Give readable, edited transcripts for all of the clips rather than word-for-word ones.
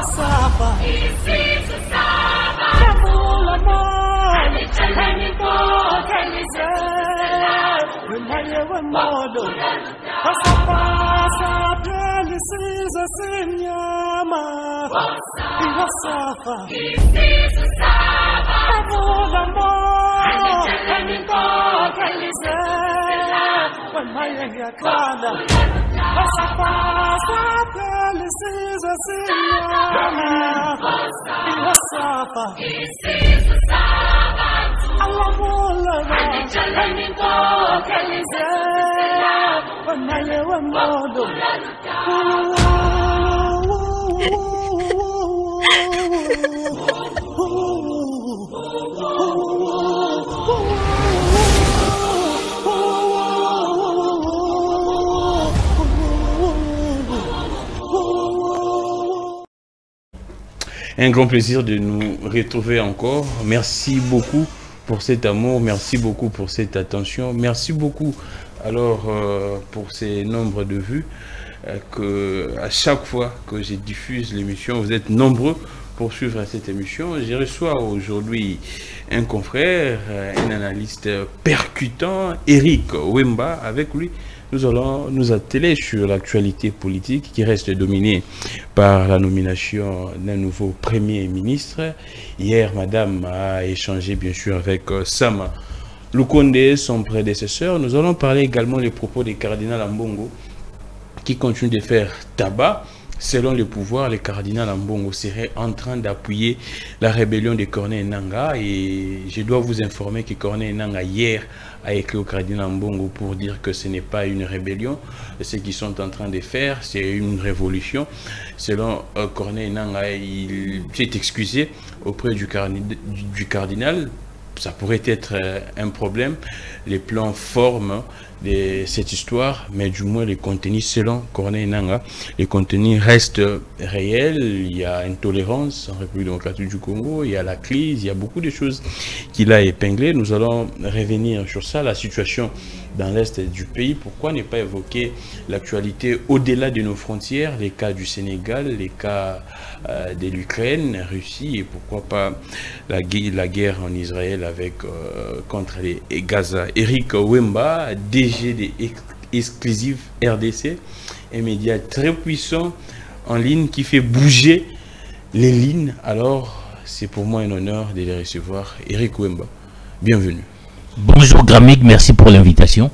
Iwasafa, Kabula Mo, Heniko, Kalize, Wemaye Wemodo, Pasapasa, Pelisiza Sinyama, Iwasafa, Kabula Mo, Heniko, Kalize, Wemaye Yakana, Pasapasa, Pelisiza Sinyama, Iwasafa, Alamula, Heniko, Kalize, Wemaye Wemodo, Un grand plaisir de nous retrouver encore. Merci beaucoup pour cet amour, merci beaucoup pour cette attention, merci beaucoup alors pour ces nombres de vues que à chaque fois que je diffuse l'émission, vous êtes nombreux pour suivre cette émission. Je reçois aujourd'hui un confrère, un analyste percutant, Eric Wemba. Avec lui, nous allons nous atteler sur l'actualité politique qui reste dominée par la nomination d'un nouveau Premier ministre. Hier, Madame a échangé bien sûr avec Sama Lukonde, son prédécesseur. Nous allons parler également des propos des cardinals Ambongo qui continuent de faire tabac. Selon le pouvoir, les cardinals Ambongo seraient en train d'appuyer la rébellion de Corneille Nangaa. Et je dois vous informer que Corneille Nangaa hier a écrit au cardinal Ambongo pour dire que ce n'est pas une rébellion. Ce qu'ils sont en train de faire, c'est une révolution. Selon Corneille Nangaa, il s'est excusé auprès du cardinal. Ça pourrait être un problème. Les plans forment de cette histoire, mais du moins les contenus, selon Corneille Nangaa, les contenus restent réels. Il y a intolérance en République démocratique du Congo, il y a la crise, il y a beaucoup de choses qu'il a épinglées. Nous allons revenir sur ça, la situation dans l'est du pays. Pourquoi ne pas évoquer l'actualité au-delà de nos frontières, les cas du Sénégal, les cas de l'Ukraine, Russie, et pourquoi pas la guerre en Israël avec contre les Gaza. Eric Wemba, DG des exclusives RDC, un média très puissant en ligne qui fait bouger les lignes. Alors, c'est pour moi un honneur de les recevoir. Eric Wemba, bienvenue. Bonjour Gramig, merci pour l'invitation.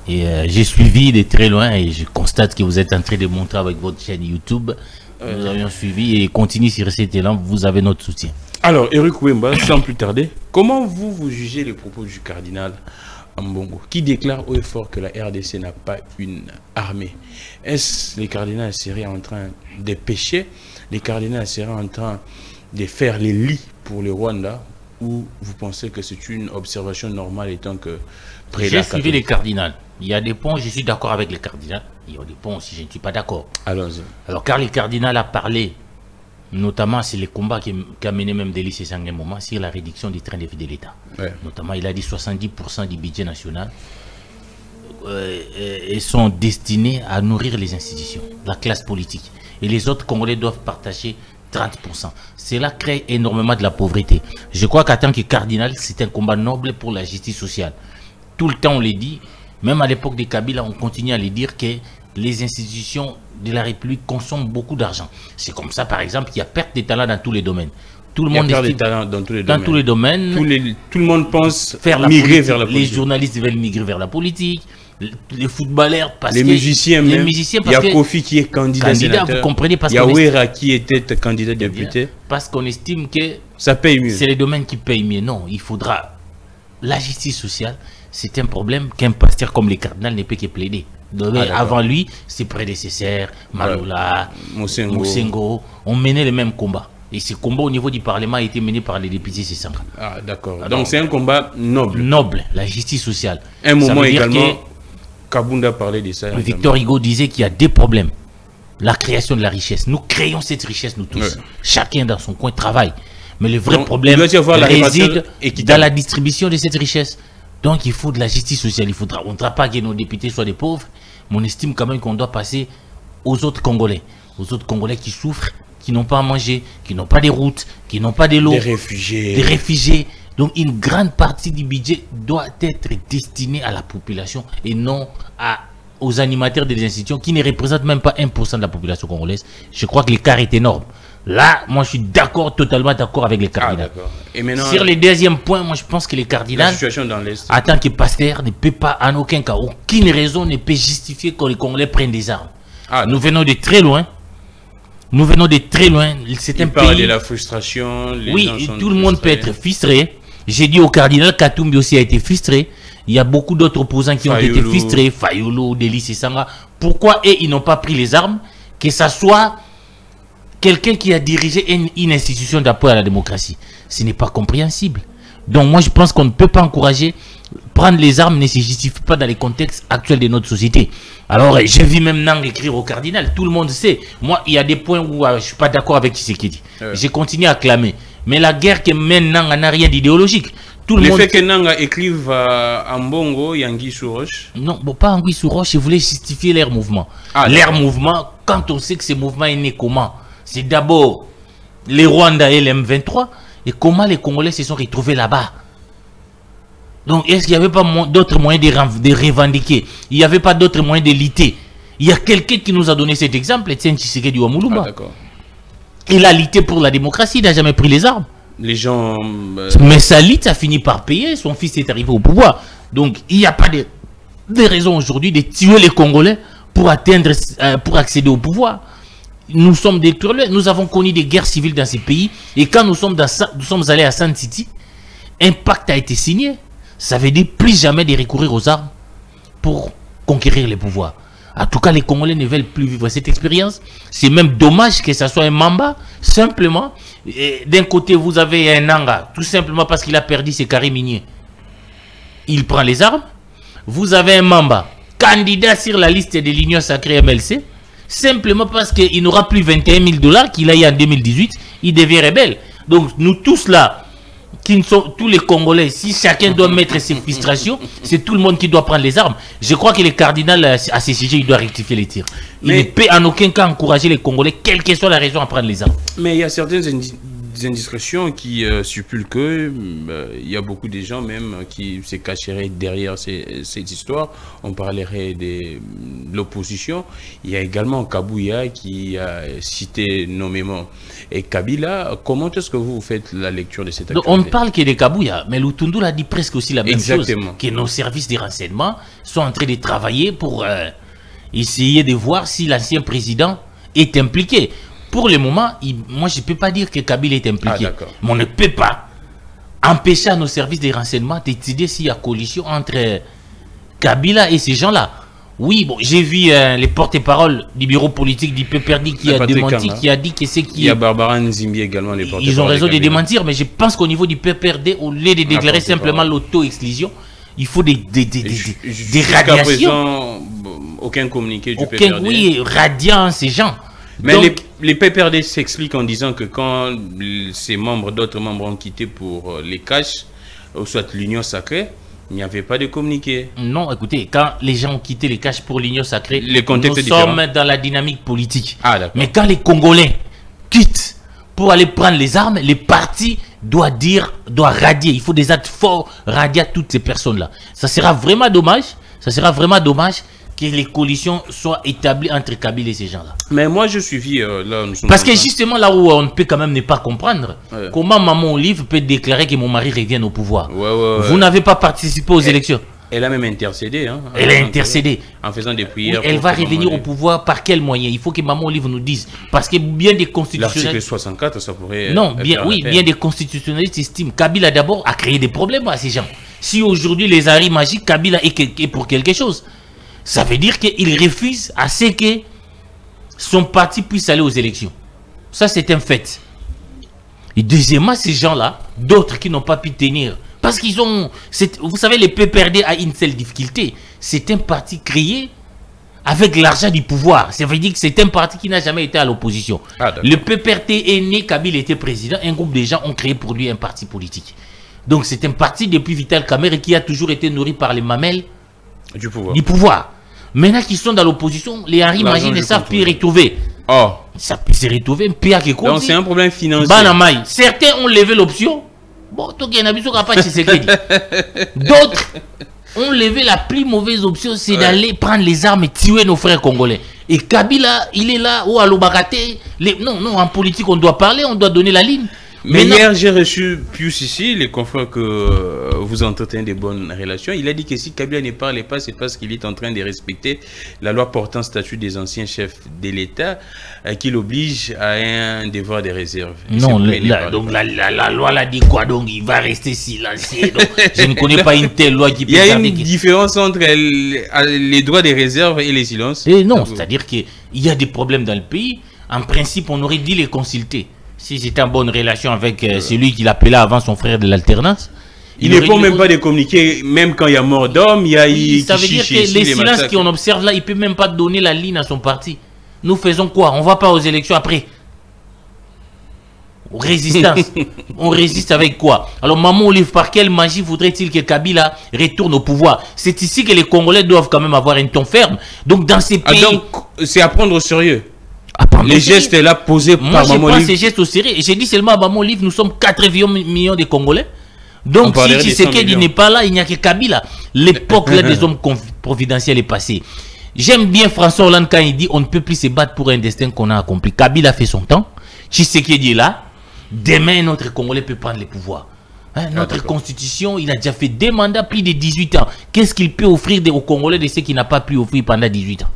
Et j'ai suivi de très loin et je constate que vous êtes en train de monter avec votre chaîne YouTube. Nous avions suivi et continue sur cet élan, vous avez notre soutien. Alors, Eric Wemba, sans plus tarder, comment vous jugez les propos du cardinal Ambongo, qui déclare haut et fort que la RDC n'a pas une armée? Est-ce les cardinals seraient en train de pécher? Les cardinals seraient en train de faire les lits pour le Rwanda? Ou vous pensez que c'est une observation normale étant que... J'ai suivi les cardinals. Il y a des points, je suis d'accord avec les cardinals. Il y a des points aussi, je ne suis pas d'accord. Allons-y. Alors, car les cardinals a parlé, notamment c'est les combats qu'a mené même Délice et Sanguin Moment sur la réduction des trains de vie de l'État. Ouais. Notamment, il a dit 70% du budget national et sont destinés à nourrir les institutions, la classe politique. Et les autres Congolais doivent partager 30%. Cela crée énormément de la pauvreté. Je crois qu'en tant que cardinal, c'est un combat noble pour la justice sociale. Tout le temps, on le dit, même à l'époque de Kabila, on continue à le dire que les institutions de la République consomment beaucoup d'argent. C'est comme ça, par exemple, qu'il y a perte de talent dans tous les domaines. Tout le monde perd des talents dans tous les domaines. Dans tous les domaines. Tout le monde pense faire migrer vers la politique. Les journalistes veulent migrer vers la politique. Les footballeurs, parce les que musiciens les même. musiciens, il y a Kofi qui est candidat sénateur. Vous comprenez, parce il y a Ouera qui était candidat député. Parce qu'on estime que ça paye mieux. C'est les domaines qui payent mieux. Non, il faudra. La justice sociale, c'est un problème qu'un pasteur comme les cardinals ne peut que plaider. Avant lui, ses prédécesseurs, Maloula, Moussengo, ont mené les mêmes combats. Et ce combat au niveau du Parlement a été mené par les députés Sessanga. Ah, d'accord. Donc c'est un combat noble. Noble, la justice sociale. Un moment également, Kabunda parlait de ça. Victor Hugo disait qu'il y a deux problèmes. La création de la richesse. Nous créons cette richesse, nous tous. Ouais. Chacun dans son coin travaille. Mais le vrai problème réside dans la distribution de cette richesse. Donc il faut de la justice sociale. On ne voudra pas que nos députés soient des pauvres. Mais on estime quand même qu'on doit passer aux autres Congolais. Aux autres Congolais qui souffrent, qui n'ont pas à manger, qui n'ont pas de routes, qui n'ont pas de l'eau. Des réfugiés. Des réfugiés. Donc une grande partie du budget doit être destinée à la population et non aux animateurs des institutions qui ne représentent même pas 1% de la population congolaise. Je crois que l'écart est énorme. Là, moi je suis totalement d'accord avec les cardinals. Et maintenant, sur le deuxième point, moi je pense que les cardinals, la situation dans l'Est, en tant que pasteur, ne peut pas, en aucun cas, aucune raison ne peut justifier que les Congolais prennent des armes. Nous venons de très loin. Nous venons de très loin. C'est un pays. de la frustration. Oui, tout le monde peut être frustré. J'ai dit au cardinal Katumbi aussi a été frustré. Il y a beaucoup d'autres opposants qui ont été frustrés. Fayulu, Delis et Sanga. Pourquoi ils n'ont pas pris les armes? Que ça soit quelqu'un qui a dirigé une institution d'appui à la démocratie. Ce n'est pas compréhensible. Donc moi je pense qu'on ne peut pas encourager. Prendre les armes ne se justifie pas dans les contextes actuels de notre société. Alors j'ai vu même Nang écrire au cardinal. Tout le monde sait. Moi il y a des points où je ne suis pas d'accord avec Tshisekedi. J'ai continué à clamer. Mais la guerre que mène Nang n'a rien d'idéologique. Tout le monde fait que Nanga écrive en Bongo, Yangui Souroche. Non, bon, pas Yangui Souroche, ils voulaient justifier leur mouvement. Leur mouvement, quand on sait que ce mouvement est né comment? C'est d'abord les Rwandais et les M23. Et comment les Congolais se sont retrouvés là-bas? Donc, est-ce qu'il n'y avait pas d'autres moyens de revendiquer? Il n'y avait pas d'autres moyens de lutter? Il y a quelqu'un qui nous a donné cet exemple, Etienne Tshisekedi Wamulumba. Il a lutté pour la démocratie, il n'a jamais pris les armes. Les gens... Mais sa lutte a fini par payer, son fils est arrivé au pouvoir. Donc, il n'y a pas de raison aujourd'hui de tuer les Congolais pour pour accéder au pouvoir. Nous sommes des tourleurs, nous avons connu des guerres civiles dans ces pays. Et quand nous sommes allés à San City, un pacte a été signé. Ça veut dire plus jamais de recourir aux armes pour conquérir les pouvoirs. En tout cas, les Congolais ne veulent plus vivre cette expérience. C'est même dommage que ça soit un Mamba. Simplement, d'un côté, vous avez un Nanga, tout simplement parce qu'il a perdu ses carrés miniers. Il prend les armes. Vous avez un Mamba, candidat sur la liste de l'Union sacrée MLC. Simplement parce qu'il n'aura plus 21 000 $ qu'il a eu en 2018, il devient rebelle. Donc, nous tous là, qui sont tous les Congolais, si chacun doit mettre ses frustrations, c'est tout le monde qui doit prendre les armes. Je crois que les cardinals, à ces sujets, il doit rectifier les tirs. Il ne peut en aucun cas encourager les Congolais, quelle que soit la raison, à prendre les armes. Mais il y a certaines indiscrétions qui suppulent que il y a beaucoup de gens même qui se cacheraient derrière cette histoire. On parlerait de l'opposition. Il y a également Kabouya qui a cité nommément et Kabila. Comment est-ce que vous faites la lecture de cette actualité? On ne parle que de Kabouya, mais Lutundu a dit presque aussi la même chose. Que nos services de renseignement sont en train de travailler pour essayer de voir si l'ancien président est impliqué. Pour le moment, moi je ne peux pas dire que Kabila est impliqué. Mais on ne peut pas empêcher à nos services de renseignement d'étudier s'il y a coalition entre Kabila et ces gens-là. Oui, bon, j'ai vu les porte-paroles du bureau politique du PPRD qui a démenti, qui a dit que c'est qui... Il y a Barbara Nzimbi également, les porte-paroles. Ils ont raison de démentir, mais je pense qu'au niveau du PPRD, au lieu de déclarer simplement l'auto-exclusion, il faut des radiations. Présent, aucun communiqué du PPRD. Oui, radiant ces gens. Mais donc, les PPRD s'expliquent en disant que quand d'autres membres ont quitté pour les caches, ou soit l'Union sacrée, il n'y avait pas de communiqué. Non, écoutez, quand les gens ont quitté les caches pour l'Union sacrée, nous sommes dans la dynamique politique. Mais quand les Congolais quittent pour aller prendre les armes, les partis doivent radier. Il faut des actes forts, radier toutes ces personnes-là. Ça sera vraiment dommage. Ça sera vraiment dommage que les coalitions soient établies entre Kabila et ces gens-là. Mais moi, je suis là. Parce que justement, là où on ne peut quand même ne pas comprendre, comment Maman Olive peut déclarer que mon mari revienne au pouvoir. Vous n'avez pas participé aux élections. Elle a même intercédé. Hein, elle a intercédé. En faisant des prières. Oui, elle va revenir au pouvoir par quel moyen? Il faut que Maman Olive nous dise. Parce que bien des constitutionnalistes... L'article 64, ça pourrait... Non, bien des constitutionnalistes estiment Kabila d'abord a créé des problèmes à ces gens. Si aujourd'hui les arrêts magiques, Kabila est pour quelque chose, ça veut dire qu'il refuse à ce que son parti puisse aller aux élections. Ça, c'est un fait. Et deuxièmement, ces gens-là, d'autres qui n'ont pas pu tenir, parce qu'ils ont... Vous savez, le PPRD a une seule difficulté. C'est un parti créé avec l'argent du pouvoir. Ça veut dire que c'est un parti qui n'a jamais été à l'opposition. Le PPRD est né, Kabila était président, un groupe de gens ont créé pour lui un parti politique. Donc c'est un parti depuis Vital Kamerhe qui a toujours été nourri par les mamelles du pouvoir. Maintenant qu'ils sont dans l'opposition, les Henri Magie ne savent plus retrouver. Ça peut se retrouver pire que quoi. Donc c'est un problème financier. Certains ont levé l'option. Bon, d'autres ont levé la plus mauvaise option, c'est d'aller prendre les armes et tuer nos frères congolais. Et Kabila, il est là, ou à l'Obakate. Non, en politique, on doit parler, on doit donner la ligne. Mais hier, j'ai reçu Pius ici, les confrères que vous entretenez des bonnes relations. Il a dit que si Kabila ne parlait pas, c'est parce qu'il est en train de respecter la loi portant statut des anciens chefs de l'État, qui l'oblige à un devoir de réserve. Non, donc la loi l'a dit quoi? Donc il va rester silencieux. Donc, je ne connais pas une telle loi qui peut... Il y a une différence entre les droits de réserve et les silences. Et non, c'est-à-dire qu'il y a des problèmes dans le pays. En principe, on aurait dû les consulter. Si j'étais en bonne relation avec celui qui l'appelait avant son frère de l'alternance. Il ne peut même pas de communiquer, même quand il y a mort d'homme, il y a... Ça veut dire que les silences qu'on observe là, il ne peut même pas donner la ligne à son parti. Nous faisons quoi? On ne va pas aux élections après. Résistance. On résiste avec quoi? Alors Maman Olive, par quelle magie voudrait-il que Kabila retourne au pouvoir? C'est ici que les Congolais doivent quand même avoir un ton ferme. Donc dans ces pays... donc c'est à prendre au sérieux. Les gestes là posés par Maman Olive. Moi je prends ces gestes au sérieux. J'ai dit seulement à Maman Olive, nous sommes 4 millions de Congolais. Donc si Tshisekedi n'est pas là, il n'y a que Kabila. L'époque là des hommes providentiels est passée. J'aime bien François Hollande quand il dit on ne peut plus se battre pour un destin qu'on a accompli. Kabila fait son temps. Tshisekedi est là. Demain notre Congolais peut prendre le pouvoir. Notre constitution, il a déjà fait 2 mandats, plus de 18 ans. Qu'est-ce qu'il peut offrir aux Congolais de ce qu'il n'a pas pu offrir pendant 18 ans?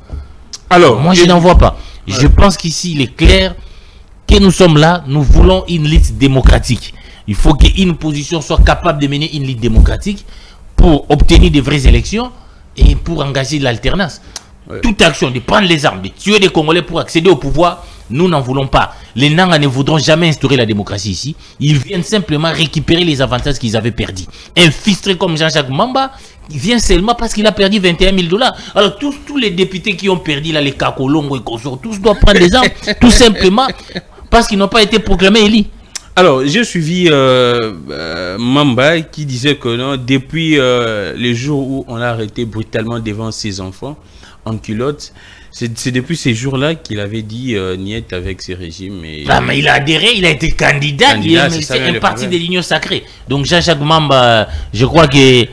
Alors, moi je n'en vois pas. Je pense qu'ici, il est clair que nous sommes là, nous voulons une lutte démocratique. Il faut qu'une position soit capable de mener une lutte démocratique pour obtenir de vraies élections et pour engager l'alternance. Toute action de prendre les armes, de tuer des Congolais pour accéder au pouvoir, nous n'en voulons pas. Les Nanga ne voudront jamais instaurer la démocratie ici. Ils viennent simplement récupérer les avantages qu'ils avaient perdus. Un fistré comme Jean-Jacques Mamba, il vient seulement parce qu'il a perdu 21 000 $. Alors tous les députés qui ont perdu là, les Kakolongo et consorts, tous doivent prendre des armes, tout simplement parce qu'ils n'ont pas été proclamés élus. Alors, j'ai suivi Mamba qui disait que non, depuis les jours où on l'a arrêté brutalement devant ses enfants en culotte, c'est depuis ces jours-là qu'il avait dit niet avec ces régimes. Et... mais il a adhéré, il a été candidat c'est un parti de l'Union sacrée. Donc Jean-Jacques Mamba, je crois que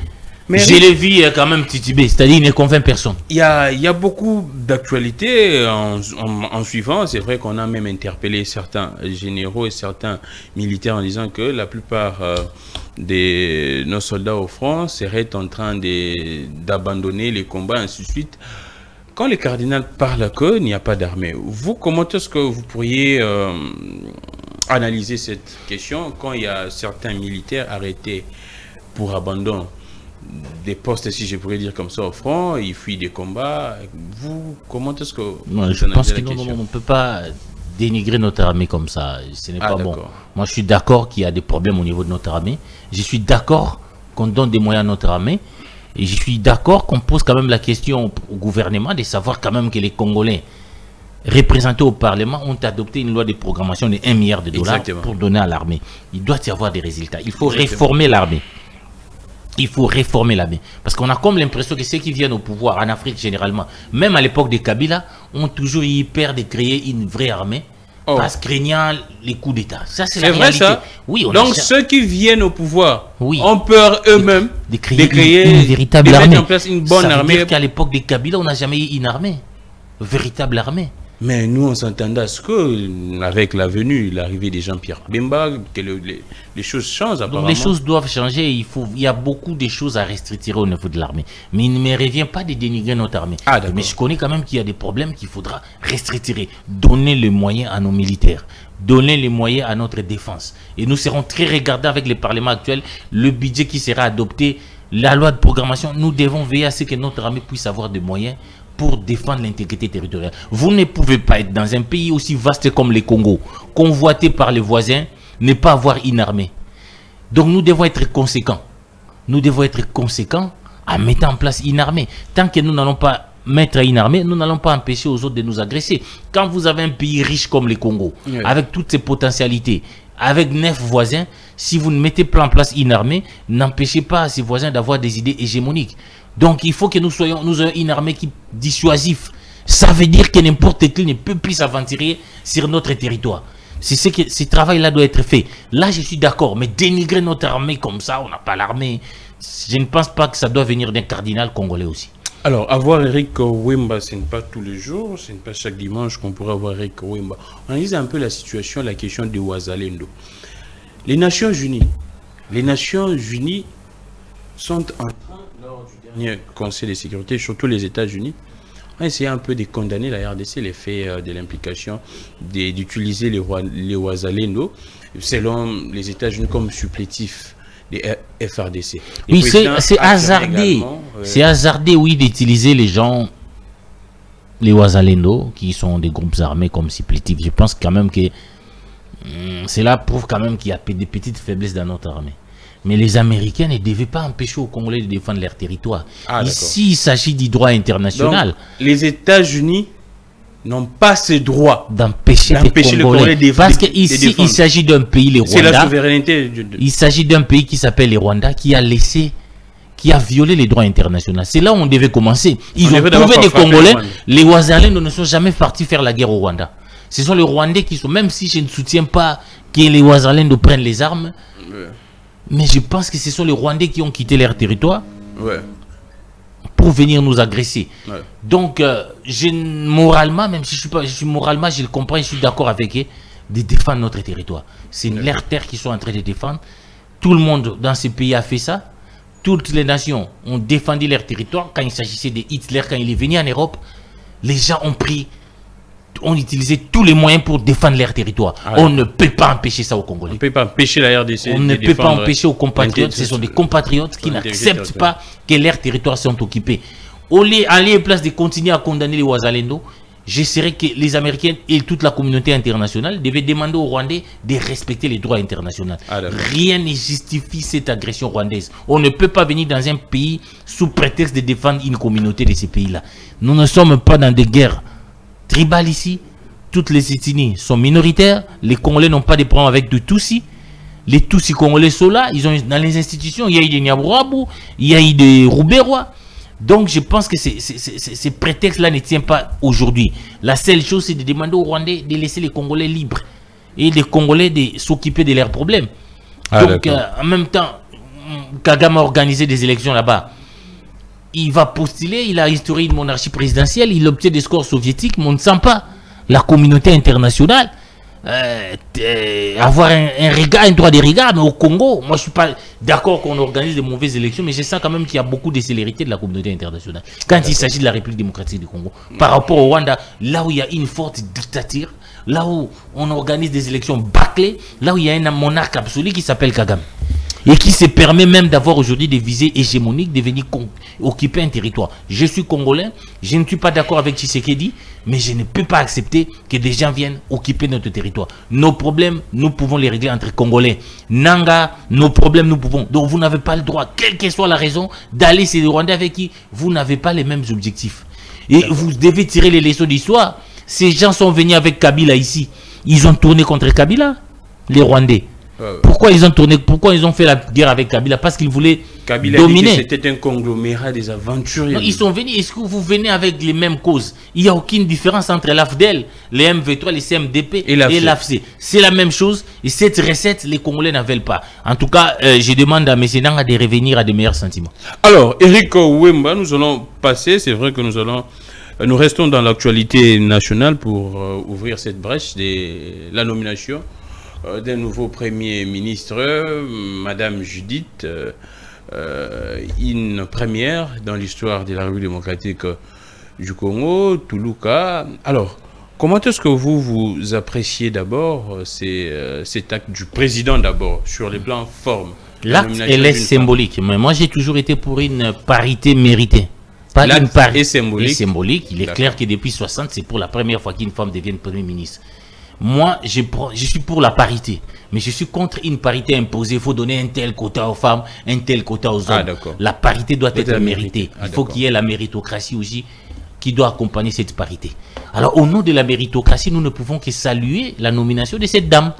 je l'ai vu quand même titubé, c'est-à-dire il ne convainc personne. Il y a beaucoup d'actualités en suivant. C'est vrai qu'on a même interpellé certains généraux et certains militaires en disant que la plupart de nos soldats au front seraient en train d'abandonner les combats, ainsi de suite. Quand le cardinal parle qu'il n'y a pas d'armée, vous, comment est-ce que vous pourriez analyser cette question quand il y a certains militaires arrêtés pour abandon des postes, si je pourrais dire comme ça, au front, ils fuient des combats? Vous, comment est-ce que vous je pense que on ne peut pas dénigrer notre armée comme ça. Ce n'est pas bon. Moi, je suis d'accord qu'il y a des problèmes au niveau de notre armée. Je suis d'accord qu'on donne des moyens à notre armée. Et je suis d'accord qu'on pose quand même la question au gouvernement de savoir quand même que les Congolais représentés au Parlement ont adopté une loi de programmation de 1 milliard de dollars pour donner à l'armée. Il doit y avoir des résultats. Il faut réformer l'armée. Il faut réformer l'armée. Parce qu'on a comme l'impression que ceux qui viennent au pouvoir, en Afrique généralement, même à l'époque de Kabila, ont toujours eu peur de créer une vraie armée. Parce craignant les coups d'État. Ça, c'est la réalité. Ça. Oui, donc, ceux qui viennent au pouvoir ont peur eux-mêmes de créer une véritable armée. Mettre en place une bonne armée. Ça veut dire qu'à l'époque de Kabila, on n'a jamais eu une armée. Une véritable armée. Mais nous, on s'entendait à ce que, avec la venue, l'arrivée de Jean-Pierre Bemba, que les choses changent apparemment. Donc les choses doivent changer. Il y a beaucoup de choses à restructurer au niveau de l'armée. Mais il ne me revient pas de dénigrer notre armée. Mais je connais quand même qu'il y a des problèmes qu'il faudra restructurer. Donner les moyens à nos militaires. Donner les moyens à notre défense. Et nous serons très regardants avec le Parlement actuel. Le budget qui sera adopté, la loi de programmation, nous devons veiller à ce que notre armée puisse avoir des moyens pour défendre l'intégrité territoriale. Vous ne pouvez pas être dans un pays aussi vaste comme le Congo, convoité par les voisins, ne pas avoir une armée. Donc nous devons être conséquents. Nous devons être conséquents en mettant en place une armée. Tant que nous n'allons pas mettre une armée, nous n'allons pas empêcher aux autres de nous agresser. Quand vous avez un pays riche comme le Congo, avec toutes ses potentialités, avec 9 voisins, si vous ne mettez pas en place une armée, n'empêchez pas à ces voisins d'avoir des idées hégémoniques. Donc il faut que nous ayons une armée qui dissuasive. Ça veut dire que n'importe qui ne peut plus s'aventurer sur notre territoire. C'est ce que ce travail-là doit être fait. Là, je suis d'accord, mais dénigrer notre armée comme ça, on n'a pas l'armée. Je ne pense pas que ça doit venir d'un cardinal congolais aussi. Alors, avoir Eric Wemba, ce n'est pas tous les jours, ce n'est pas chaque dimanche qu'on pourrait avoir Eric Wemba. On analyse un peu la situation, la question de Ouazalendo. Les Nations Unies sont en train, lors du dernier Conseil de sécurité, surtout les États-Unis, ont essayé un peu de condamner la RDC, les faits de l'implication d'utiliser les Ouazalendo, selon les États-Unis, comme supplétifs des FRDC. Oui, c'est hasardé. C'est hasardé, oui, d'utiliser les gens, les Ouazalendo, qui sont des groupes armés comme supplétifs. Je pense quand même que cela prouve quand même qu'il y a des petites faiblesses dans notre armée. Mais les Américains ne devaient pas empêcher aux Congolais de défendre leur territoire. Ici, il s'agit du droit international. Donc, les États-Unis n'ont pas ce droit d'empêcher les Congolais de défendre. Parce qu'ici, il s'agit d'un pays, les Rwanda. C'est la souveraineté. Il s'agit d'un pays qui s'appelle les Rwanda, qui a violé les droits internationaux. C'est là où on devait commencer. Ils ont trouvé des Congolais. Les Ouazalendo ne sont jamais partis faire la guerre au Rwanda. Ce sont les Rwandais qui sont, même si je ne soutiens pas que les Ouazalendo prennent les armes, mais je pense que ce sont les Rwandais qui ont quitté leur territoire pour venir nous agresser. Donc, moralement, même si je suis moralement, je le comprends, je suis d'accord avec eux, de défendre notre territoire. C'est leur terre qu'ils sont en train de défendre. Tout le monde dans ce pays a fait ça. Toutes les nations ont défendu leur territoire. Quand il s'agissait de Hitler, quand il est venu en Europe, les gens ont utilisé tous les moyens pour défendre leur territoire. On ne peut pas empêcher ça aux Congolais. On ne peut pas empêcher la RDC. On ne peut pas empêcher aux compatriotes. Ce sont des compatriotes qui n'acceptent pas que leurs territoires sont occupés. Au lieu, en lieu et place de continuer à condamner les Ouazalendo, j'essaierais que les Américains et toute la communauté internationale devaient demander aux Rwandais de respecter les droits internationaux. Rien ne justifie cette agression rwandaise. On ne peut pas venir dans un pays sous prétexte de défendre une communauté de ces pays-là. Nous ne sommes pas dans des guerres tribales ici. Toutes les ethnies sont minoritaires. Les Congolais n'ont pas de problème avec de Tutsis. Les Tutsis congolais sont là. Ils ont dans les institutions, il y a eu des Nyaburabu, il y a eu des Rouberois. Donc je pense que ces prétextes-là ne tiennent pas aujourd'hui. La seule chose, c'est de demander aux Rwandais de laisser les Congolais libres et les Congolais de s'occuper de leurs problèmes. Donc en même temps, Kagame a organisé des élections là-bas. Il va postuler, il a instauré une monarchie présidentielle, il obtient des scores soviétiques, mais on ne sent pas la communauté internationale avoir un regard, un droit de regard. Mais au Congo, moi je ne suis pas d'accord qu'on organise de mauvaises élections, mais je sens quand même qu'il y a beaucoup de célérité de la communauté internationale quand il s'agit de la République démocratique du Congo. Par rapport au Rwanda, là où il y a une forte dictature, là où on organise des élections bâclées, là où il y a un monarque absolu qui s'appelle Kagame. Et qui se permet même d'avoir aujourd'hui des visées hégémoniques, de venir occuper un territoire. Je suis congolais, je ne suis pas d'accord avec Tshisekedi, mais je ne peux pas accepter que des gens viennent occuper notre territoire. Nos problèmes, nous pouvons les régler entre Congolais. Nanga, nos problèmes, nous pouvons. Donc vous n'avez pas le droit, quelle que soit la raison, d'aller chez les Rwandais avec qui vous n'avez pas les mêmes objectifs. Et vous devez tirer les leçons d'histoire. Ces gens sont venus avec Kabila ici. Ils ont tourné contre Kabila, les Rwandais. Pourquoi ils ont tourné, pourquoi ils ont fait la guerre avec Kabila? Parce qu'ils voulaient dominer. C'était un conglomérat des aventuriers. Non, ils sont venus. Est-ce que vous venez avec les mêmes causes? Il n'y a aucune différence entre l'AFDEL, les MV3, les CMDP et l'AFC. C'est la même chose. Et cette recette, les Congolais n'en veulent pas. En tout cas, je demande à M. Nanga de revenir à de meilleurs sentiments. Alors, Eric Wemba, nous allons passer. C'est vrai que nous restons dans l'actualité nationale pour ouvrir cette brèche de la nomination d'un nouveau Premier ministre, Madame Judith, une première dans l'histoire de la République démocratique du Congo, Toulouka. Alors, comment est-ce que vous appréciez d'abord cet acte du président d'abord, sur les plans forme? L'acte, elle est symbolique, mais moi j'ai toujours été pour une parité méritée. Pas une parité symbolique. Il est clair que depuis 60, c'est pour la première fois qu'une femme devienne Premier ministre. Moi, je suis pour la parité, mais je suis contre une parité imposée. Il faut donner un tel quota aux femmes, un tel quota aux hommes. La parité doit être méritée. Il faut qu'il y ait la méritocratie aussi qui doit accompagner cette parité. Alors, au nom de la méritocratie, nous ne pouvons que saluer la nomination de cette dame.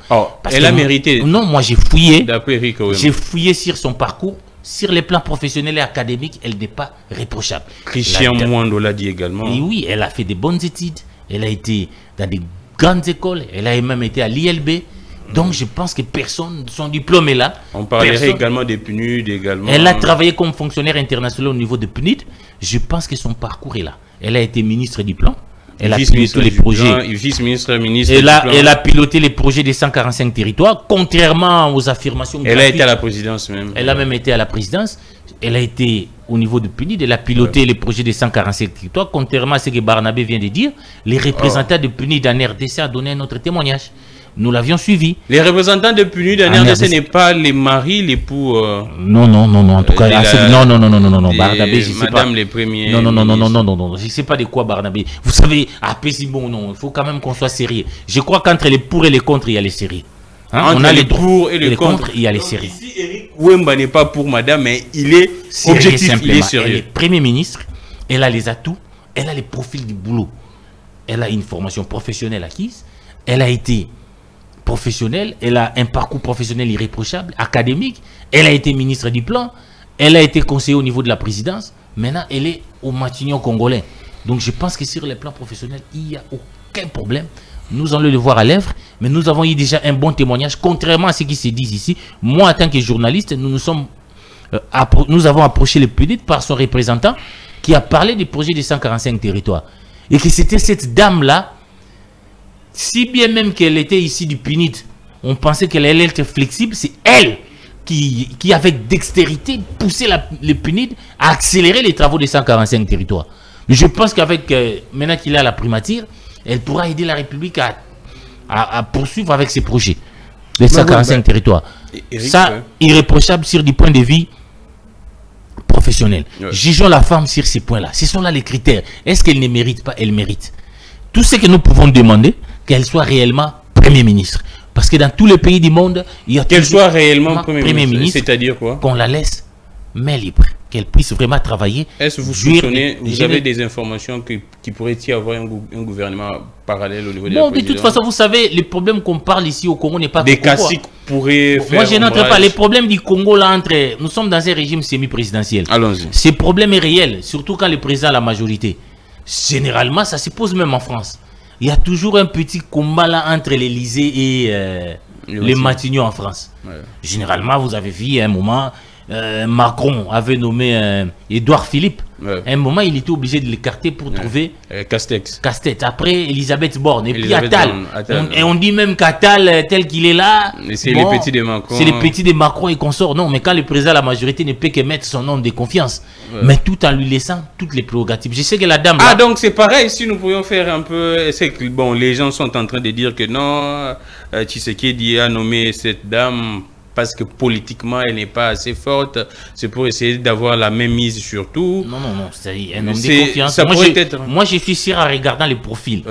Elle a mérité. Non, moi j'ai fouillé. J'ai fouillé sur son parcours. sur les plans professionnels et académiques, elle n'est pas réprochable. Christian Mwando l'a dit également. Et oui, elle a fait des bonnes études, elle a été dans des grandes écoles, elle a même été à l'ILB. Donc je pense que personne, son diplôme est là. On parlerait également des PNUD également. Elle a travaillé comme fonctionnaire international au niveau de PNUD. Je pense que son parcours est là. Elle a été ministre du plan. Elle a piloté les projets. Elle a piloté les projets des 145 territoires, contrairement aux affirmations. Elle a été à la présidence même. Elle a même été à la présidence. Elle a été au niveau de PNUD. Elle a piloté les projets des 145 territoires, contrairement à ce que Barnabé vient de dire. Les représentants de PNUD en RDC ont donné un autre témoignage. Nous l'avions suivi. Les représentants de PNUD en RDC n'est pas les maris, l'époux. Non, en tout cas, non. Barnabé, je sais pas. Madame les premiers. Non, je sais pas de quoi Barnabé. Vous savez, c'est bon, non, il faut quand même qu'on soit sérieux. Je crois qu'entre les pour et les contre, il y a les séries. On a les pour et les contre, il y a les séries. Ici, Eric Wemba n'est pas pour madame, mais il est objectif, il est sérieux. Elle est premier ministre, elle a les atouts, elle a les profils du boulot. Elle a une formation professionnelle acquise, elle a été professionnelle, elle a un parcours professionnel irréprochable, académique, elle a été ministre du plan, elle a été conseillère au niveau de la présidence, maintenant elle est au Matignon congolais. Donc je pense que sur les plans professionnels, il n'y a aucun problème. Nous allons le voir à l'œuvre, mais nous avons eu déjà un bon témoignage, contrairement à ce qui se dit ici. Moi, en tant que journaliste, nous avons approché le PNUD par son représentant qui a parlé du projet des 145 territoires. Et que c'était cette dame-là, si bien même qu'elle était ici du PNUD, on pensait qu'elle allait être flexible, c'est elle qui avec dextérité, poussait le PNUD à accélérer les travaux des 145 territoires. Mais je pense qu'avec, maintenant qu'il est à la primature, elle pourra aider la République à poursuivre avec ses projets, les 145 territoires. Eric, ça, irréprochable sur du point de vue professionnel. Jugeons la femme sur ces points-là. Ce sont là les critères. Est-ce qu'elle ne mérite pas? Elle mérite. Tout ce que nous pouvons demander, qu'elle soit réellement Premier ministre. Parce que dans tous les pays du monde, il y a qu'elle soit réellement Premier ministre. C'est-à-dire quoi? Qu'on la laisse main libre, qu'elle puisse vraiment travailler. Est-ce que vous soupçonnez, vous avez des informations qui pourrait y avoir un gouvernement parallèle au niveau de la présidence? De toute façon, vous savez, les problèmes qu'on parle ici au Congo n'est pas des classiques pourraient faire. Moi, je n'entre pas. Les problèmes du Congo, là, nous sommes dans un régime semi-présidentiel. Allons-y. Ces problèmes est réel, surtout quand le président a la majorité. Généralement, ça se pose même en France. Il y a toujours un petit combat là entre l'Élysée et les Matignon en France. Généralement, vous avez vu à un moment, Macron avait nommé Édouard Philippe. À un moment, il était obligé de l'écarter pour trouver Castex. Après, Elisabeth Borne. Et puis Attal. Et on dit même qu'Attal, tel qu'il est là, c'est les petits de Macron. C'est les petits de Macron et consorts. Non, mais quand le président, la majorité ne peut que mettre son nom de confiance. Mais tout en lui laissant toutes les prérogatives. Je sais que la dame... donc c'est pareil, si nous pourrions faire un peu... C'est que, bon, les gens sont en train de dire que non, Tshisekedi a nommé cette dame... parce que politiquement, elle n'est pas assez forte. C'est pour essayer d'avoir la même mise sur tout. Non, c'est un homme de confiance. Moi, je suis sûr en regardant les profils.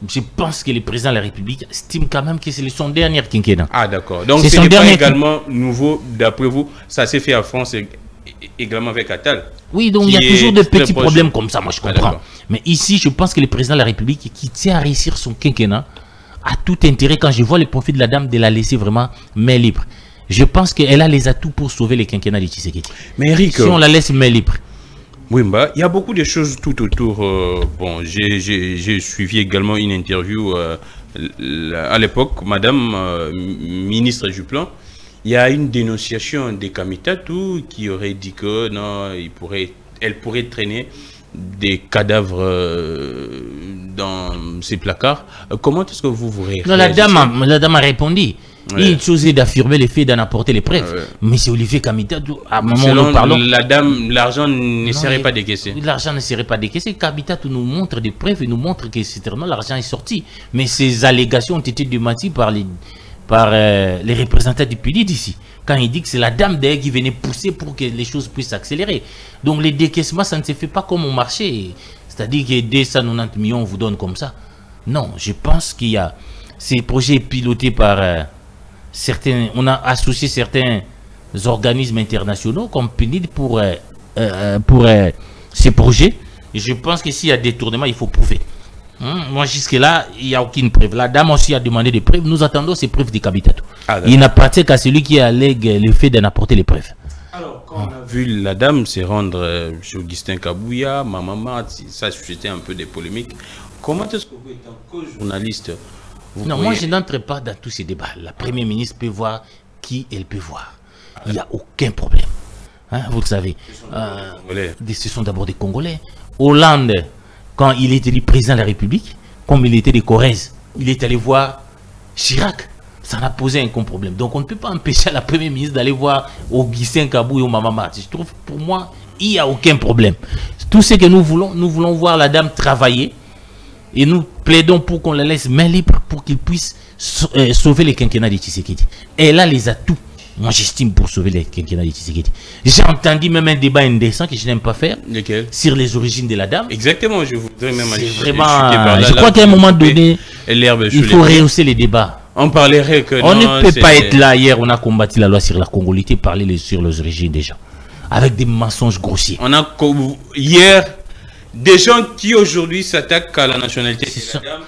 Je pense que le président de la République estime quand même que c'est son dernier quinquennat. Ah, d'accord. Donc, ce n'est pas également nouveau, d'après vous. Ça s'est fait en France également avec Attal. Oui, donc il y a toujours des petits problèmes comme ça, moi je comprends. Mais ici, je pense que le président de la République, qui tient à réussir son quinquennat, a tout intérêt, quand je vois le profil de la dame, de la laisser vraiment main libre. Je pense qu'elle a les atouts pour sauver les quinquennats de Tshisekedi. Mais Eric, si on la laisse main libre. Oui, il y a beaucoup de choses tout autour. Bon, j'ai suivi également une interview à l'époque, madame ministre du plan. Il y a une dénonciation des Kamitatou qui aurait dit que non, elle pourrait traîner des cadavres dans ses placards. Comment est-ce que vous réagissez? Non, la dame a répondu. Une chose est d'affirmer les faits, d'en apporter les preuves. Mais c'est Olivier Kamitatou. À un moment où nous parlons, la dame, l'argent ne serait pas décaissé. L'argent ne serait pas décaissé. Kamitatou nous montre des preuves et nous montre que certainement l'argent est sorti. Mais ces allégations ont été démenties par les représentants du PNUD ici. Quand il dit que c'est la dame d'ailleurs qui venait pousser pour que les choses puissent s'accélérer. Donc les décaissements, ça ne se fait pas comme au marché. C'est-à-dire que 290 millions, on vous donne comme ça. Non, je pense qu'il y a ces projets pilotés par certains, on a associé certains organismes internationaux comme PNUD pour ces projets. Et je pense que s'il y a détournement, il faut prouver. Moi, jusque-là, il n'y a aucune preuve. La dame aussi a demandé des preuves. Nous attendons ces preuves des Kamitatou. Il n'appartient qu'à celui qui allègue le fait d'en apporter les preuves. Alors, quand on a vu la dame se rendre chez Augustin Kabouya, Mamama, ça suscitait un peu des polémiques. Comment est-ce que vous, étant co-journaliste, non, moi je n'entre pas dans tous ces débats. La Première ministre peut voir qui elle peut voir. Il n'y a aucun problème. Hein, vous le savez. Ce sont d'abord des Congolais. Hollande, quand il était élu président de la République, comme il était de Corrèze, il est allé voir Chirac. Ça n'a posé un problème. Donc on ne peut pas empêcher la Première ministre d'aller voir Augustin Kabouya ou Mamama. Je trouve, pour moi, il n'y a aucun problème. Tout ce que nous voulons voir la dame travailler. Et nous plaidons pour qu'on la laisse main libre pour qu'il puisse sauver les quinquennats de Tshisekedi. Elle a les atouts, moi j'estime, pour sauver les quinquennats de Tshisekedi. J'ai entendu même un débat indécent que je n'aime pas faire. Lequel? Sur les origines de la dame. Exactement, je voudrais même aller. Je crois qu'à un moment donné, il faut rehausser les débats. On parlerait que on ne peut pas être là. Hier, on a combattu la loi sur la congolité, parler sur les origines déjà. Avec des mensonges grossiers. On a hier des gens qui aujourd'hui s'attaquent à la nationalité.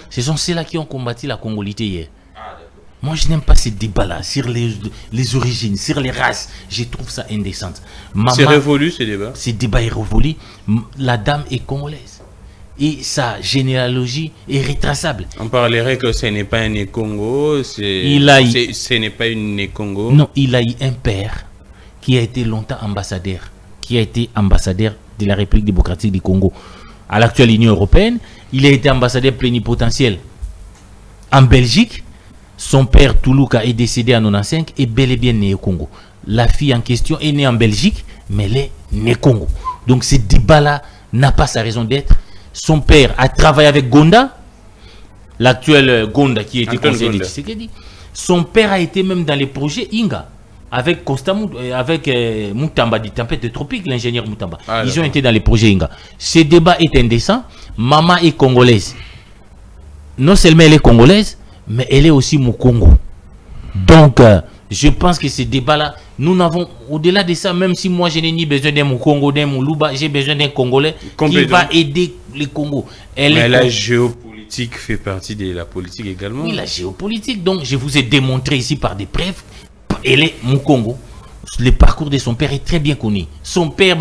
Ce sont ceux-là qui ont combattu la congolité hier. Moi, je n'aime pas ces débats-là sur les origines, sur les races. Je trouve ça indécent. C'est révolu, ces débats. Ces débats est révolu. La dame est congolaise. Et sa généalogie est retraçable. On parlerait que ce n'est pas un Congo. Ce n'est pas une Congo. Non, il a eu un père qui a été longtemps ambassadeur. Qui a été ambassadeur de la République démocratique du Congo à l'actuelle Union européenne. Il a été ambassadeur plénipotentiel en Belgique. Son père Toulouka est décédé en 95 et bel et bien né au Congo. La fille en question est née en Belgique, mais elle est née au Congo. Donc ce débat-là n'a pas sa raison d'être. Son père a travaillé avec Gonda, l'actuel Gonda qui était conseiller de Tshisekedi. Son père a été même dans les projets Inga. Avec Moutamba du Tempête Tropique, l'ingénieur Moutamba. Ils ont été dans les projets Inga. Ce débat est indécent. Maman est congolaise. Non seulement elle est congolaise, mais elle est aussi Moukongo. Donc, je pense que ce débat-là, nous n'avons, au-delà de ça, même si moi je n'ai ni besoin d'un Moukongo, d'un Moulouba, j'ai besoin d'un Congolais qui va aider les Congos. Mais la géopolitique fait partie de la politique également. Oui, la géopolitique. Donc, je vous ai démontré ici par des preuves. Elle est Moukongo. Le parcours de son père est très bien connu. Son père,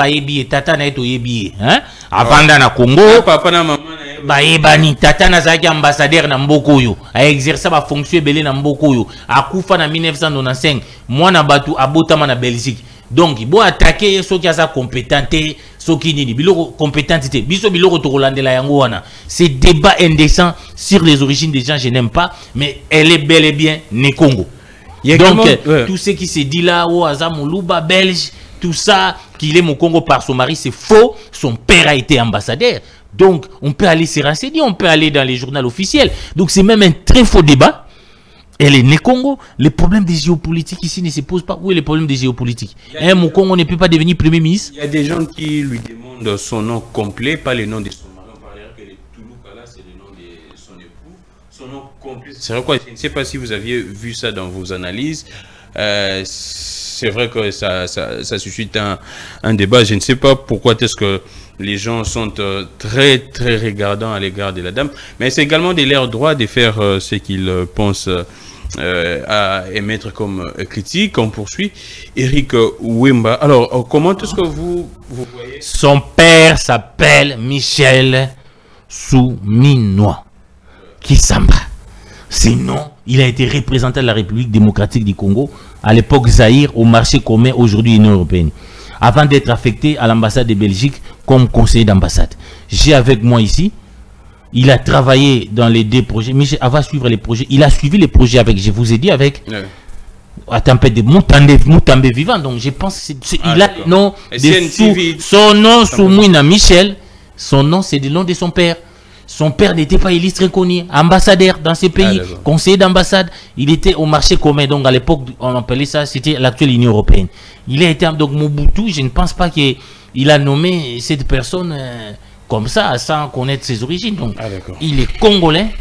Tata na eto yebi, hein? Avant na Congo, papa na maman na Tata na zaki ambassadeur na Mbokoyo. A exercé ba fonction belé na Mbokoyo. A kufa na 1995. Moi na batu abotama na Belgique. Donc, il faut attaquer ceux qui sont compétents, ceux qui sont compétents. Ces débats indécents sur les origines des gens, je n'aime pas, mais elle est bel et bien né Congo. Donc, tout ce qui se dit là, Moulouba, belge, tout ça, qu'il est mon Congo par son mari, c'est faux. Son père a été ambassadeur. Donc, on peut aller se renseigner, on peut aller dans les journaux officiels. Donc, c'est même un très faux débat. Elle est née Congo. Le problème des géopolitiques ici ne se pose pas. Où est le problème des géopolitiques? Mon Congo ne peut pas devenir Premier ministre. Il y a des gens qui lui demandent son nom complet, pas le nom de son mari. On parlerait que le Touloukala, c'est le nom de son époux. Son nom complet. C'est quoi? Je ne sais pas si vous aviez vu ça dans vos analyses. C'est vrai que ça suscite un débat. Je ne sais pas pourquoi est-ce que les gens sont très regardants à l'égard de la dame. Mais c'est également de leur droit de faire ce qu'ils pensent à émettre comme critique. On poursuit. Eric Wimba. Alors, comment est-ce que vous voyez? Son père s'appelle Michel Souminois Kisamba. Sinon, il a été représentant de la République démocratique du Congo à l'époque Zaïre au marché commun, aujourd'hui Union européenne, avant d'être affecté à l'ambassade de Belgique comme conseiller d'ambassade. J'ai avec moi ici, il a travaillé dans les deux projets. Michel, avant de suivre les projets, il a suivi les projets avec, je vous ai dit, avec à tempête de Moutambe vivant. Donc je pense qu'il a le nom de son nom, Soumouina Michel. Son nom, c'est le nom de son père. Son père n'était pas illustre connu, ambassadeur dans ces pays, conseiller d'ambassade. Il était au marché commun, donc à l'époque, on appelait ça, c'était l'actuelle Union européenne. Il a été, donc Mobutu, je ne pense pas qu'il a nommé cette personne comme ça, sans connaître ses origines. Donc, il est congolais,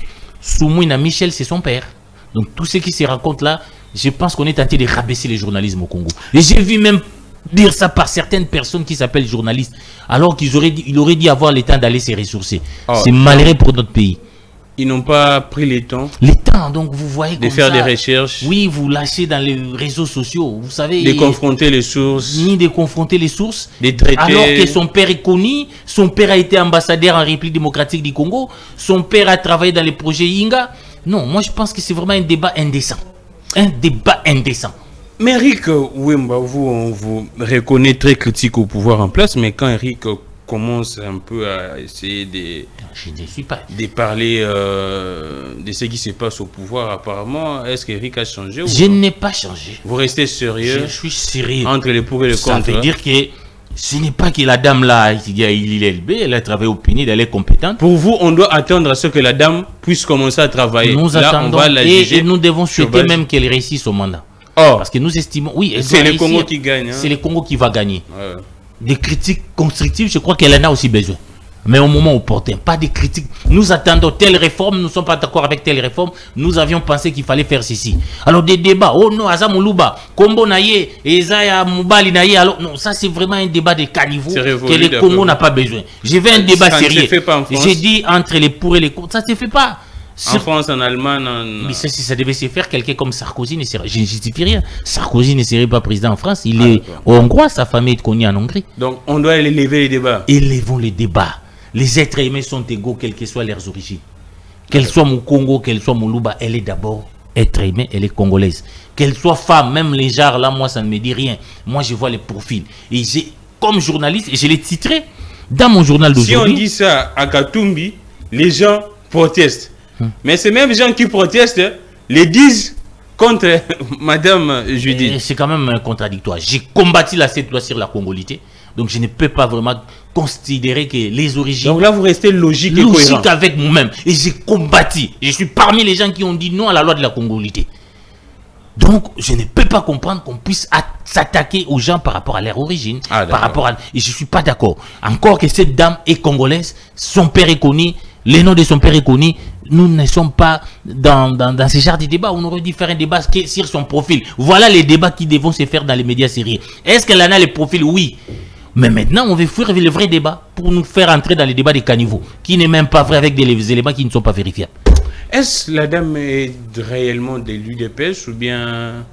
Soumouina Michel, c'est son père. Donc, tout ce qui se raconte là, je pense qu'on est tenté de rabaisser le journalisme au Congo. Et j'ai vu même dire ça par certaines personnes qui s'appellent journalistes, alors qu'il aurait dû avoir le temps d'aller se ressourcer. C'est malheureux pour notre pays. Ils n'ont pas pris le temps. Le temps, donc vous voyez de faire des recherches. Oui, vous lâchez dans les réseaux sociaux, vous savez. De confronter les sources. Ni de confronter les sources. De traiter. Alors que son père est connu, son père a été ambassadeur en République démocratique du Congo, son père a travaillé dans les projets Inga. Non, moi je pense que c'est vraiment un débat indécent. Un débat indécent. Mais Eric Wemba, on vous reconnaît très critique au pouvoir en place, mais quand Eric commence un peu à essayer de parler de ce qui se passe au pouvoir, apparemment, est-ce qu'Eric a changé ou je n'ai pas changé. Vous restez sérieux? Je suis sérieux. Entre les pour et les contre. Ça veut dire que ce n'est pas que la dame là, elle a travaillé au PNID, elle est compétente. Pour vous, on doit attendre à ce que la dame puisse commencer à travailler. Nous attendons, on va la juger et nous devons souhaiter même qu'elle réussisse son mandat. Oh. Parce que nous estimons, oui, c'est le Congo qui gagne. Hein? C'est le Congo qui va gagner. Ouais. Des critiques constructives, je crois qu'elle en a aussi besoin. Mais au moment opportun, pas de critiques. Nous attendons telle réforme, nous ne sommes pas d'accord avec telle réforme. Nous avions pensé qu'il fallait faire ceci. Alors des débats, oh non, Azamoulouba, Kombo Naye, Ezaya Moubali Naye, alors non, ça c'est vraiment un débat de caniveau que le Congo n'a pas besoin. Je veux un débat sérieux. J'ai dit entre les pour et les contre, ça ne se fait pas. En France, en Allemagne, Mais si ça devait se faire, quelqu'un comme Sarkozy ne serait... Je ne justifie rien. Sarkozy ne serait pas président en France. Il est hongrois, sa famille est connue en Hongrie. Donc, on doit élever les débats. Élevons les débats. Les êtres humains sont égaux, quelles que soient leurs origines. Qu'elle soit mon Congo, qu'elle soit mon Louba, elle est d'abord être humain, elle est congolaise. Qu'elle soit femme, même les genres, là, moi, ça ne me dit rien. Moi, je vois les profils. Et j'ai, comme journaliste, et je l'ai titré dans mon journal d'aujourd'hui. Si on dit ça à Katumbi, les gens protestent. Mais ces mêmes gens qui protestent les disent contre Madame Judith. C'est quand même contradictoire. J'ai combattu cette loi sur la congolité. Donc je ne peux pas vraiment considérer que les origines... Donc là vous restez logique et cohérent. Logique avec moi-même. Et j'ai combattu. Je suis parmi les gens qui ont dit non à la loi de la congolité. Donc je ne peux pas comprendre qu'on puisse s'attaquer aux gens par rapport à leur origine. Par rapport à... Et je ne suis pas d'accord. Encore que cette dame est congolaise, son père est connu, le nom de son père est connu. Nous ne sommes pas dans ce genre de débat. On aurait dû faire un débat sur son profil. Voilà les débats qui devront se faire dans les médias sérieux. Est-ce qu'elle en a le profil? Oui. Mais maintenant, on veut fuir le vrai débat pour nous faire entrer dans les débats des caniveaux, qui n'est même pas vrai avec des éléments qui ne sont pas vérifiables. Est-ce la dame est réellement de l'UDPS ou bien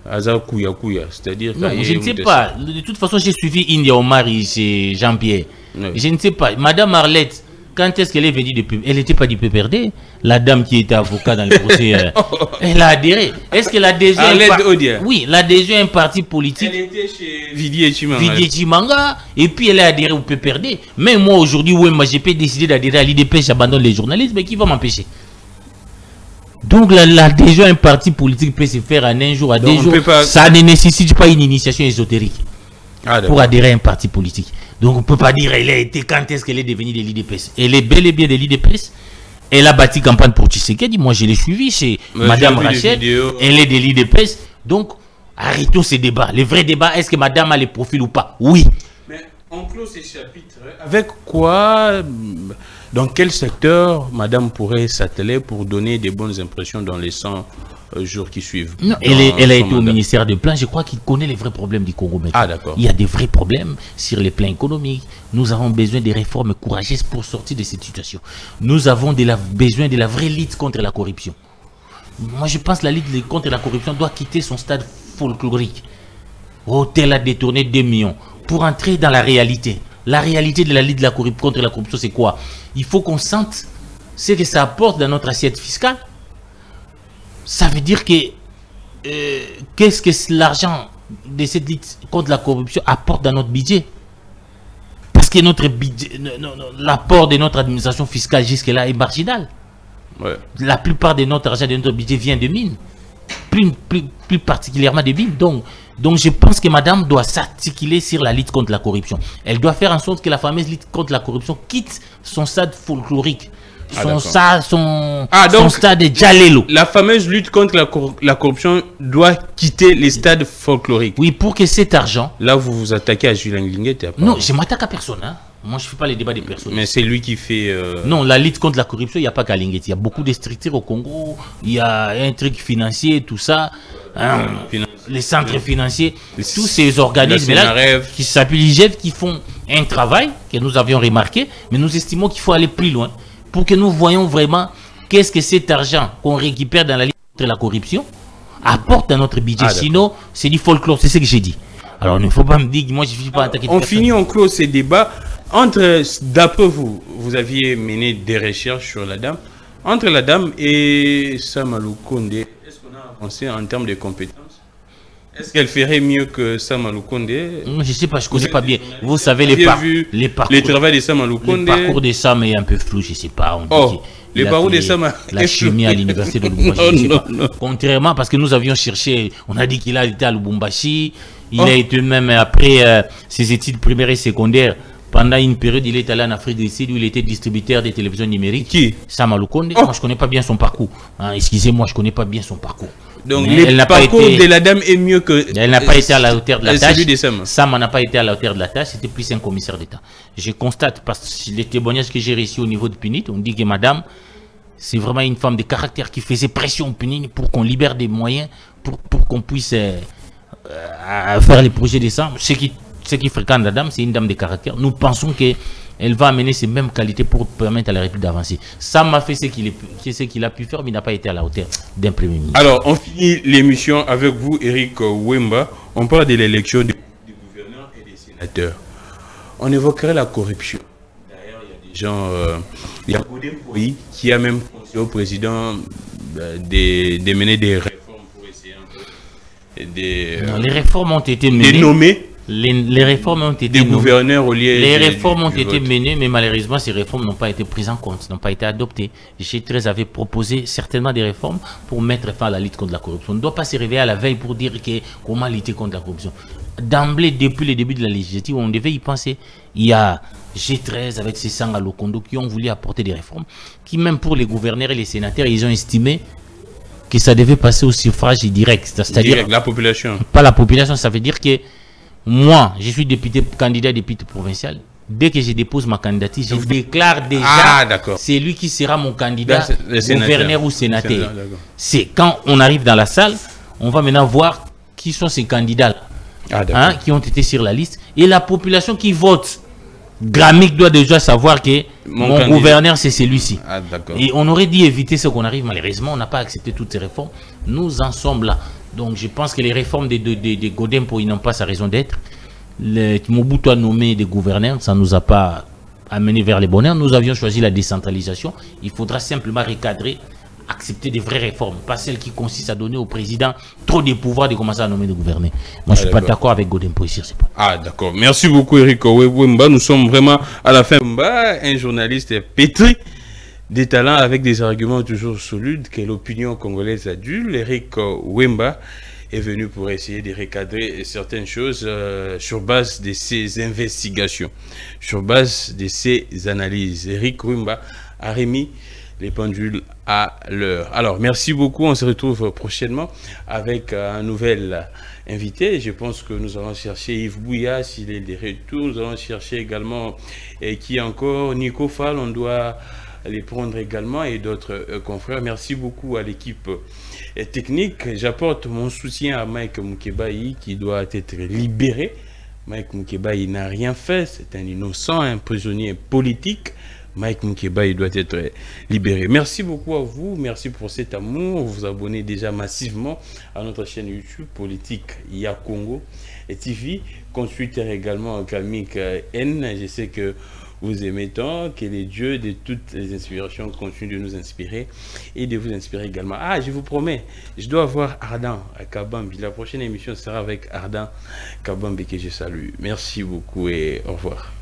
Azar Kouya Kouya? C'est-à-dire je ne sais pas. De toute façon, j'ai suivi India Omar et chez Jean-Pierre. Oui. Je ne sais pas. Madame Arlette, quand est-ce qu'elle est venue du PPRD? Elle n'était pas du PPRD. La dame qui était avocat dans le procès, elle a adhéré. Est-ce qu'elle a déjà... Oui, elle a déjà un parti politique. Elle était chez Vidier Chimanga. Et puis elle a adhéré au PPRD. Mais moi aujourd'hui, j'ai pas décidé d'adhérer à l'IDP, j'abandonne les journalistes, mais qui va m'empêcher? Donc là, déjà un parti politique peut se faire en un jour, à 2 jours. Ça ne nécessite pas une initiation ésotérique pour adhérer à un parti politique. Donc on ne peut pas dire elle a été, quand est-ce qu'elle est devenue de l'IDPS. Elle est bel et bien de l'IDPS. Elle a bâti campagne pour Tshisekedi. Moi je l'ai suivi chez Madame Rachel. Elle est de l'IDPS. Donc arrêtons ces débats. Le vrai débat, est-ce que Madame a les profils ou pas? Oui. Mais on clôt ces chapitres. Avec quoi, dans quel secteur Madame pourrait s'atteler pour donner des bonnes impressions dans les 100 jours qui suivent? Non, elle a été au ministère des Plans. Je crois qu'il connaît les vrais problèmes du Congo maintenant. D'accord. Il y a des vrais problèmes sur les plans économiques. Nous avons besoin de réformes courageuses pour sortir de cette situation. Nous avons besoin de la vraie lutte contre la corruption. Moi, je pense que la lutte contre la corruption doit quitter son stade folklorique. Oh, tel a détourné 2 millions. Pour entrer dans la réalité. La réalité de la lutte contre la corruption, c'est quoi? Il faut qu'on sente ce que ça apporte dans notre assiette fiscale. Ça veut dire que qu'est-ce que l'argent de cette lutte contre la corruption apporte dans notre budget? Parce que notre budget, l'apport de notre administration fiscale jusque-là est marginal. Ouais. La plupart de notre argent de notre budget vient de mines. Plus particulièrement des mines. Donc je pense que Madame doit s'articuler sur la lutte contre la corruption. Elle doit faire en sorte que la fameuse lutte contre la corruption quitte son stade folklorique. Son stade de Djalelo. La fameuse lutte contre la corruption doit quitter les stades folkloriques. Oui, pour que cet argent... Là, vous vous attaquez à Julien Linguet. Non, je ne m'attaque à personne. Hein. Moi, je ne fais pas les débats des personnes. Mais c'est lui qui fait... Non, la lutte contre la corruption, il n'y a pas qu'à Linguet. Il y a beaucoup de structures au Congo. Il y a un truc financier, tout ça. Hein, les centres financiers. Tous ces organismes-là qui s'appellent l'IGF, qui font un travail que nous avions remarqué. Mais nous estimons qu'il faut aller plus loin. Pour que nous voyons vraiment qu'est-ce que cet argent qu'on récupère dans la lutte contre la corruption apporte à notre budget. Sinon, c'est du folklore, c'est ce que j'ai dit. Alors, il ne faut pas me dire que moi, je ne suis pas attaqué. On finit, on clôt ces débats. D'après vous, vous aviez mené des recherches sur la dame. Entre la dame et Samalou Kondé, est-ce qu'on a avancé en termes de compétences? Est-ce qu'elle ferait mieux que Samalou Kondé? Je ne sais pas, je ne connais pas bien. Vous savez, les parcours. Le travail de Samalou Kondé. Le parcours de Sam est un peu flou, je ne sais pas. Le parcours de Sam. La chimie à l'université de Lubumbashi. Non. Contrairement, parce que nous avions cherché, on a dit qu'il a été à Lubumbashi. Il a été même après ses études primaires et secondaires. Pendant une période, il est allé en Afrique du Sud où il était distributeur des télévisions numériques. Qui? Samalou Kondé. Moi, je ne connais pas bien son parcours. Excusez-moi, je ne connais pas bien son parcours. Donc, le parcours de la dame est mieux que... Elle n'a pas été à la hauteur de la tâche. Sam n'a pas été à la hauteur de la tâche. C'était plus un commissaire d'État. Je constate, parce que les témoignages que j'ai reçus au niveau de PNUD, on dit que madame, c'est vraiment une femme de caractère qui faisait pression au PNUD pour qu'on libère des moyens, pour qu'on puisse faire les projets des Sam. Ce qui fréquente la dame, c'est une dame de caractère. Nous pensons qu'elle va amener ces mêmes qualités pour permettre à la République d'avancer. Sam a fait ce qu'il a pu faire, mais il n'a pas été à la hauteur d'un premier ministre. Alors, on finit l'émission avec vous, Eric Wemba. On parle de l'élection des gouverneurs et des sénateurs. On évoquerait la corruption. D'ailleurs, il y a des gens... il y a Godem Boyi qui a même conseillé au président de mener des réformes pour essayer un peu... Non, les réformes ont été menées. De nommer les réformes ont été des gouverneurs au lieu les réformes ont été menées, mais malheureusement ces réformes n'ont pas été prises en compte, n'ont pas été adoptées. G13 avait proposé certainement des réformes pour mettre fin à la lutte contre la corruption. On ne doit pas se réveiller à la veille pour dire comment lutter contre la corruption. D'emblée, depuis le début de la législative, on devait y penser. Il y a G13 avec ses sangs à Lokondo qui ont voulu apporter des réformes, qui même pour les gouverneurs et les sénateurs, ils ont estimé que ça devait passer au suffrage direct. C'est-à-dire la population. Pas la population, ça veut dire que moi, je suis candidat député provincial. Dès que je dépose ma candidature, je déclare déjà c'est lui qui sera mon candidat, gouverneur ou sénateur. C'est quand on arrive dans la salle, on va maintenant voir qui sont ces candidats qui ont été sur la liste. Et la population qui vote, Gramic doit déjà savoir que mon gouverneur, c'est celui-ci. Et on aurait dû éviter ce qu'on arrive. Malheureusement, on n'a pas accepté toutes ces réformes. Nous en sommes là. Donc je pense que les réformes de Godem Boyi n'ont pas sa raison d'être. Mobutu a nommé des gouverneurs, ça ne nous a pas amené vers les bonheurs. Nous avions choisi la décentralisation. Il faudra simplement recadrer, accepter des vraies réformes, pas celles qui consistent à donner au président trop de pouvoir de commencer à nommer des gouverneurs. Moi, je ne suis pas d'accord avec Godem Boyi sur ce point. Ah, d'accord. Merci beaucoup, Eric Wemba. Nous sommes vraiment à la fin. Un journaliste pétri des talents avec des arguments toujours solides que l'opinion congolaise adulte. Eric Wemba est venu pour essayer de recadrer certaines choses sur base de ses investigations, sur base de ses analyses. Eric Wemba a remis les pendules à l'heure. Alors, merci beaucoup. On se retrouve prochainement avec un nouvel invité. Je pense que nous allons chercher Yves Bouya s'il est de retour. Nous allons chercher également qui encore Nico Fall. On doit les prendre également et d'autres confrères. Merci beaucoup à l'équipe technique. J'apporte mon soutien à Mike Mukebayi qui doit être libéré. Mike Mukebayi n'a rien fait. C'est un innocent, un prisonnier politique. Mike Mukebayi doit être libéré. Merci beaucoup à vous. Merci pour cet amour. Vous vous abonnez déjà massivement à notre chaîne YouTube Politique IA Congo et TV. Compte Twitter également Kamik N. Je sais que vous aimez tant, que les dieux de toutes les inspirations continuent de nous inspirer et de vous inspirer également. Ah, je vous promets, je dois voir Ardan à Kabambi. La prochaine émission sera avec Ardan Kabambi que je salue. Merci beaucoup et au revoir.